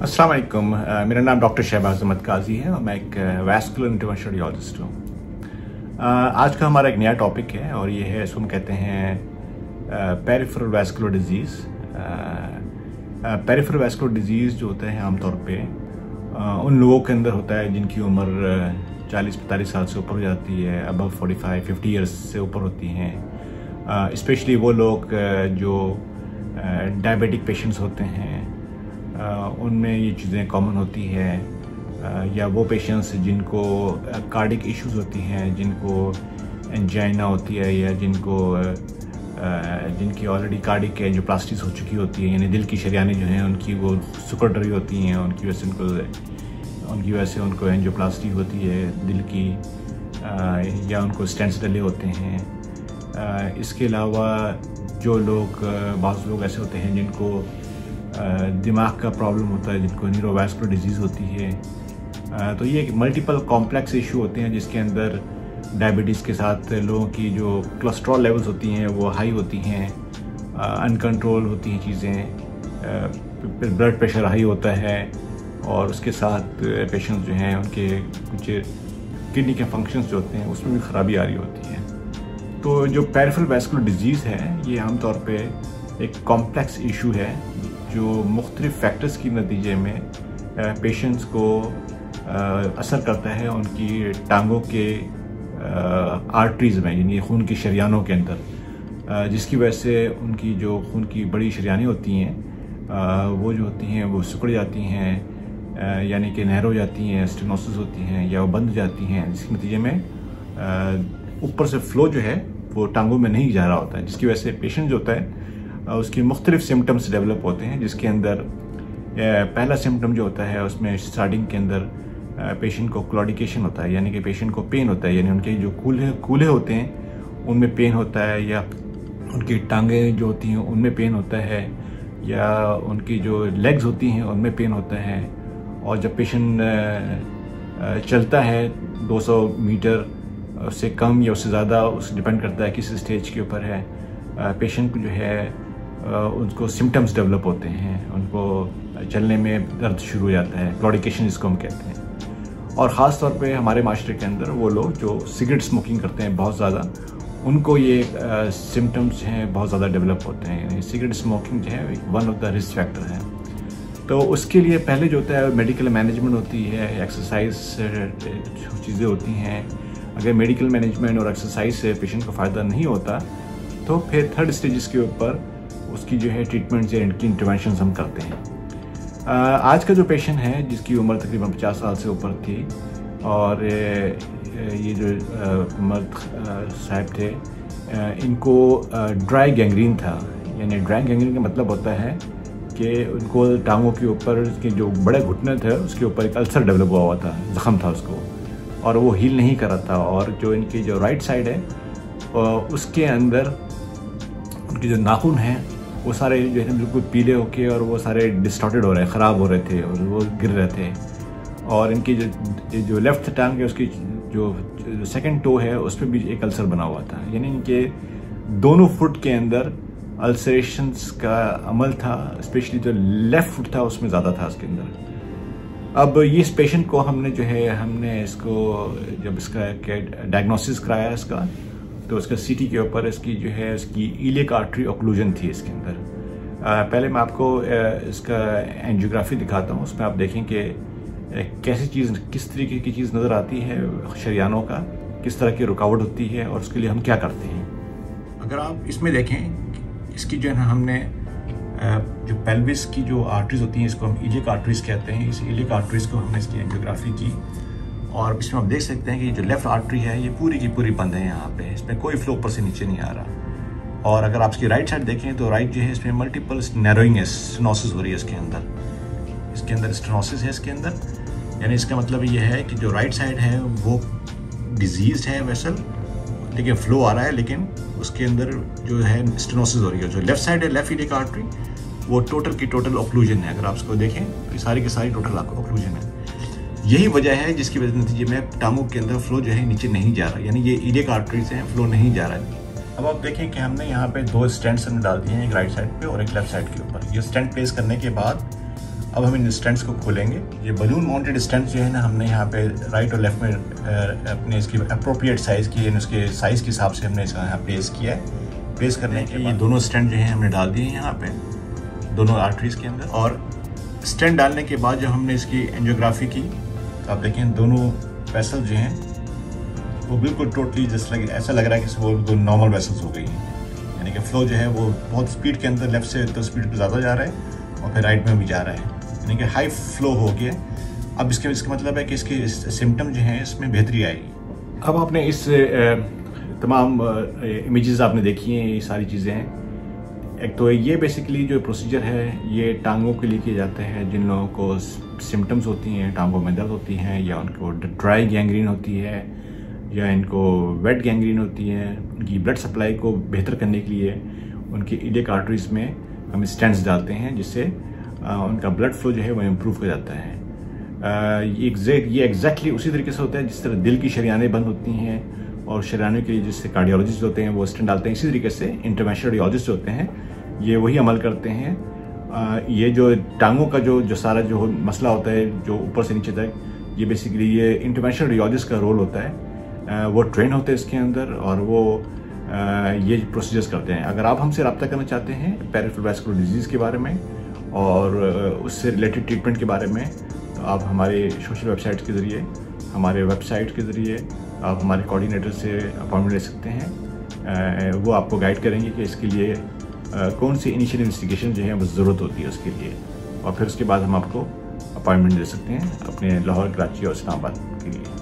अस्सलाम वालेकुम। मेरा नाम डॉक्टर शहबाज अहमद काजी है और मैं एक वैस्कुलर इंटरवेंशनल रेडियोलॉजिस्ट हूँ। आज का हमारा एक नया टॉपिक है और ये है, इसको हम कहते हैं peripheral vascular disease. Peripheral vascular disease जो होता है आमतौर पे उन लोगों के अंदर होता है जिनकी उम्र 40-45 साल से ऊपर हो जाती है, अबव 45-50 ईयर्स से ऊपर होती हैं। स्पेशली वो लोग जो डायबिटिक पेशेंट्स होते हैं उनमें ये चीज़ें कॉमन होती है, या वो पेशेंट्स जिनको कार्डिक इश्यूज होती हैं, जिनको एंजाइना होती है, या जिनकी ऑलरेडी कार्डिक एंजियोप्लास्टीज हो चुकी होती है, यानी दिल की शरियानें जो हैं उनकी वो सिकुड़ रही होती हैं, उनकी वजह से उनको एंजियोप्लास्टी होती है दिल की, या उनको स्टेंट्स डले होते हैं। इसके अलावा जो लोग बाज़ लोग ऐसे होते हैं जिनको दिमाग का प्रॉब्लम होता है, जिनको न्यूरोवैस्कुलर डिजीज़ होती है। तो ये मल्टीपल कॉम्प्लेक्स इशू होते हैं जिसके अंदर डायबिटीज़ के साथ लोगों की जो कोलेस्ट्रॉल लेवल्स होती हैं वो हाई होती हैं, अनकंट्रोल होती हैं चीज़ें, फिर ब्लड प्रेशर हाई होता है और उसके साथ पेशेंट्स जो हैं उनके कुछ किडनी के फंक्शंस जो होते हैं उसमें भी ख़राबी आ रही होती है। तो जो पेरिफेरल वैस्कुलर डिजीज़ है ये आमतौर पे एक कॉम्प्लेक्स इशू है जो मुख्तलिफ फैक्टर्स के नतीजे में पेशेंट्स को असर करता है उनकी टांगों के आर्टरीज़ में, यानी खून की शरियानों के अंदर, जिसकी वजह से उनकी जो खून की बड़ी शरियानें होती हैं वो जो होती हैं वो सिकुड़ जाती हैं, यानी कि नहर हो जाती हैं, स्टेनोसिस होती हैं या वो बंद हो जाती हैं, जिसके नतीजे में ऊपर से फ्लो जो है वो टांगों में नहीं जा रहा होता है, जिसकी वजह से पेशेंट जो होता है उसकी मुख्तलिफ सिम्टम्स डेवलप होते हैं। जिसके अंदर पहला सिम्टम जो होता है उसमें स्टार्टिंग के अंदर पेशेंट को क्लॉडिकेशन होता है, यानी कि पेशेंट को पेन होता है, यानी उनके जो कूल्हे होते हैं उनमें पेन होता है, या उनकी टांगें जो होती हैं उनमें पेन होता है, या उनकी जो लेग्स होती हैं उनमें पेन होता है। और जब पेशेंट चलता है 200 मीटर उससे कम या उससे ज़्यादा, उस डिपेंड करता है किस स्टेज के ऊपर है, पेशेंट को जो है उनको सिम्टम्स डेवलप होते हैं, उनको चलने में दर्द शुरू हो जाता है, क्लॉडिकेशन जिसको हम कहते हैं। और ख़ास तौर पे हमारे माशरे के अंदर वो लोग जो सिगरेट स्मोकिंग करते हैं बहुत ज़्यादा, उनको ये सिम्टम्स हैं बहुत ज़्यादा डेवलप होते हैं। सिगरेट स्मोकिंग जो है one of the risk factor है। तो उसके लिए पहले जो होता है मेडिकल मैनेजमेंट होती है, एक्सरसाइज चीज़ें होती हैं। अगर मेडिकल मैनेजमेंट और एक्सरसाइज से पेशेंट को फ़ायदा नहीं होता तो फिर थर्ड स्टेजेस के ऊपर उसकी जो है ट्रीटमेंट या इनकी इंटरवेंशन हम करते हैं। आज का जो पेशेंट है जिसकी उम्र तकरीबन 50 साल से ऊपर थी, और ये जो मर्द साहब थे इनको ड्राई गैंग्रीन था। यानी ड्राई गैंग्रीन का मतलब होता है कि उनको टांगों के ऊपर के जो बड़े घुटने थे उसके ऊपर एक अल्सर डेवलप हुआ था, ज़ख़म था उसको, और वो हील नहीं कर रहा था। और जो इनकी जो राइट साइड है उसके अंदर उनके जो नाखून हैं वो सारे जो है बिल्कुल पीले होके और वो सारे डिस्टॉर्टेड हो रहे, ख़राब हो रहे थे और वो गिर रहे थे। और इनकी जो लेफ़्ट टांग है उसकी जो सेकंड टो है उस पर भी एक अल्सर बना हुआ था, यानी इनके दोनों फुट के अंदर अल्सरेशंस का अमल था। स्पेशली जो लेफ़्ट फुट था उसमें ज़्यादा था उसके अंदर। अब इस पेशेंट को हमने इसको जब इसका डायग्नोसिस कराया इसका, तो उसका सीटी के ऊपर इसकी जो है इसकी इलियक आर्टरी ऑक्लूजन थी इसके अंदर। पहले मैं आपको इसका एंजियोग्राफी दिखाता हूँ, उसमें आप देखें कि कैसी चीज़, किस तरीके की चीज़ नज़र आती है शरियानों का, किस तरह की रुकावट होती है और उसके लिए हम क्या करते हैं। अगर आप इसमें देखें, इसकी जो है ना हमने जो पेल्विस की जो आर्टरीज होती हैं इसको हम इलियक आर्टरीज कहते हैं। इस इलियक आर्टरीज को हमने इसकी एंजियोग्राफी की और इसमें आप देख सकते हैं कि जो लेफ़्ट आर्टरी है ये पूरी की पूरी बंद है यहाँ पे, इसमें कोई फ्लो ऊपर से नीचे नहीं आ रहा। और अगर आप इसकी राइट साइड देखें तो राइट जो है इसमें मल्टीपल नैरोइंग है, स्टेनोसिस हो रही है इसके अंदर स्टेनोसिस है इसके अंदर। यानी इसका मतलब ये है कि जो राइट साइड है वो डिजीज़ है वेसल, लेकिन फ्लो आ रहा है, लेकिन उसके अंदर जो है स्टेनोसिस हो रही है। जो लेफ़्ट साइड है, लेफ़्ट इलियक आर्टरी, वो टोटल की टोटल ऑक्लूजन है। अगर आप उसको देखें तो सारी की सारी टोटल ऑक्लूजन है। यही वजह है जिसकी वजह नतीजे में टांगों के अंदर फ्लो जो है नीचे नहीं जा रहा, यानी ये इलियक आर्टरी से फ्लो नहीं जा रहा है। अब आप देखें कि हमने यहाँ पे 2 स्टेंट्स हमने डाल दिए हैं, एक राइट साइड पे और एक लेफ्ट साइड के ऊपर। ये स्टेंट प्लेस करने के बाद अब हम इन स्टैंड्स को खोलेंगे। ये बलून माउंटेड स्टैंड्स जो है ना, हमने यहाँ पे राइट और लेफ्ट में अपने इसकी अप्रोप्रिएट साइज़ की, उसके साइज़ के हिसाब से हमने इसका यहाँ प्लेस किया है। प्लेस करने के ये दोनों स्टैंड जो है हमने डाल दिए हैं यहाँ पे दोनों आर्टरीज़ के अंदर। और स्टैंड डालने के बाद जब हमने इसकी एंजियोग्राफी की तो आप देखें दोनों वेसल जो हैं वो बिल्कुल टोटली जस्ट ऐसा लग रहा है कि वो दो नॉर्मल वेसल्स हो गई हैं। यानी कि फ़्लो जो है वो बहुत स्पीड के अंदर लेफ़्ट से तो स्पीड पर ज़्यादा जा रहा है और फिर राइट में भी जा रहा है, यानी कि हाई फ्लो हो गया। अब इसका मतलब है कि इसके सिम्टम जो हैं इसमें बेहतरी आएगी। अब आपने इस तमाम इमेजेस आपने देखी हैं, ये सारी चीज़ें हैं। एक तो ये बेसिकली जो प्रोसीजर है ये टांगों के लिए किया जाता है जिन लोगों को सिम्टम्स होती हैं, टांगों में दर्द होती हैं, या उनको ड्राई गैंग्रीन होती है, या इनको वेट गैंग्रीन होती है। उनकी ब्लड सप्लाई को बेहतर करने के लिए उनकी इलियक आर्टरीज में हम स्टेंट्स डालते हैं, जिससे उनका ब्लड फ्लो जो है वो इम्प्रूव हो जाता है। ये एग्जैक्टली उसी तरीके से होता है जिस तरह दिल की शरियानें बंद होती हैं और शरियानों के लिए जिससे कार्डियोलॉजिस्ट होते हैं वो स्टेंट डालते हैं, इसी तरीके से इंटरवेंशनल रेडियोलॉजिस्ट होते हैं ये वही अमल करते हैं। ये जो टांगों का जो सारा जो मसला होता है जो ऊपर से नीचे तक, ये बेसिकली ये इंटरवेंशनल रेडियोलॉजिस्ट का रोल होता है। वो ट्रेन होते हैं इसके अंदर और वो ये प्रोसीजर्स करते हैं। अगर आप हमसे रब्ता करना चाहते हैं पेरिफेरल वैस्कुलर डिजीज़ के बारे में और उससे रिलेटेड ट्रीटमेंट के बारे में, तो आप हमारे सोशल वेबसाइट्स के ज़रिए, हमारे वेबसाइट के ज़रिए आप हमारे कोऑर्डिनेटर से अपॉइंटमेंट ले सकते हैं। वो आपको गाइड करेंगे कि इसके लिए कौन सी इनिशियल इन्वेस्टिगेशन जो है वो ज़रूरत होती है उसके लिए, और फिर उसके बाद हम आपको अपॉइंटमेंट दे सकते हैं अपने लाहौर, कराची और इस्लामाबाद के लिए।